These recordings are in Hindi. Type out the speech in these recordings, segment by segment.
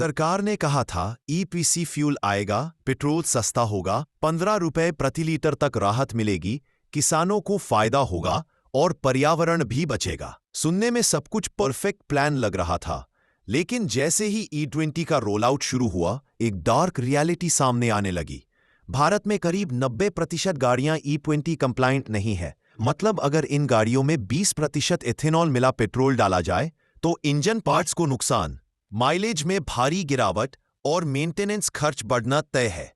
सरकार ने कहा था ईपीसी फ्यूल आएगा, पेट्रोल सस्ता होगा, 15 रुपए प्रति लीटर तक राहत मिलेगी, किसानों को फायदा होगा और पर्यावरण भी बचेगा। सुनने में सब कुछ परफेक्ट प्लान लग रहा था, लेकिन जैसे ही E20 का रोल आउट शुरू हुआ, एक डार्क रियलिटी सामने आने लगी। भारत में करीब 90% गाड़ियां E20 कंप्लायंट नहीं है। मतलब अगर इन गाड़ियों में 20% एथेनॉल मिला पेट्रोल डाला जाए तो इंजन पार्ट्स को नुकसान, माइलेज में भारी गिरावट और मेंटेनेंस खर्च बढ़ना तय है।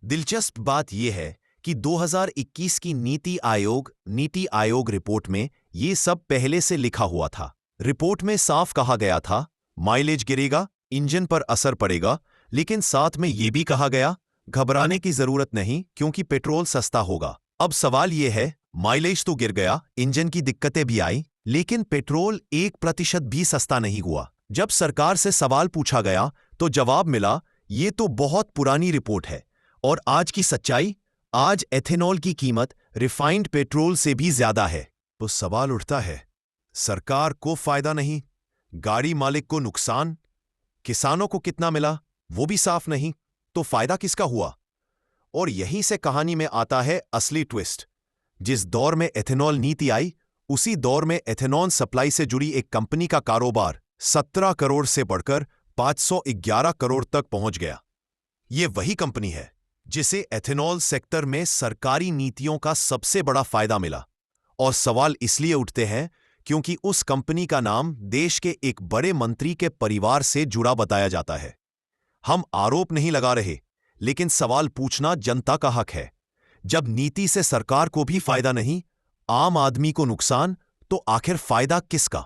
दिलचस्प बात यह है कि 2021 की नीति आयोग रिपोर्ट में ये सब पहले से लिखा हुआ था। रिपोर्ट में साफ कहा गया था माइलेज गिरेगा, इंजन पर असर पड़ेगा, लेकिन साथ में यह भी कहा गया घबराने की जरूरत नहीं क्योंकि पेट्रोल सस्ता होगा। अब सवाल यह है, माइलेज तो गिर गया, इंजन की दिक्कतें भी आई, लेकिन पेट्रोल 1% भी सस्ता नहीं हुआ। जब सरकार से सवाल पूछा गया तो जवाब मिला, ये तो बहुत पुरानी रिपोर्ट है। और आज की सच्चाई, आज एथेनॉल की कीमत रिफाइंड पेट्रोल से भी ज्यादा है। तो सवाल उठता है, सरकार को फायदा नहीं, गाड़ी मालिक को नुकसान, किसानों को कितना मिला वो भी साफ नहीं, तो फायदा किसका हुआ? और यहीं से कहानी में आता है असली ट्विस्ट। जिस दौर में एथेनॉल नीति आई, उसी दौर में एथेनॉल सप्लाई से जुड़ी एक कंपनी का कारोबार 17 करोड़ से बढ़कर 511 करोड़ तक पहुंच गया। ये वही कंपनी है जिसे एथेनॉल सेक्टर में सरकारी नीतियों का सबसे बड़ा फायदा मिला। और सवाल इसलिए उठते हैं क्योंकि उस कंपनी का नाम देश के एक बड़े मंत्री के परिवार से जुड़ा बताया जाता है। हम आरोप नहीं लगा रहे, लेकिन सवाल पूछना जनता का हक है। जब नीति से सरकार को भी फायदा नहीं, आम आदमी को नुकसान, तो आखिर फायदा किसका?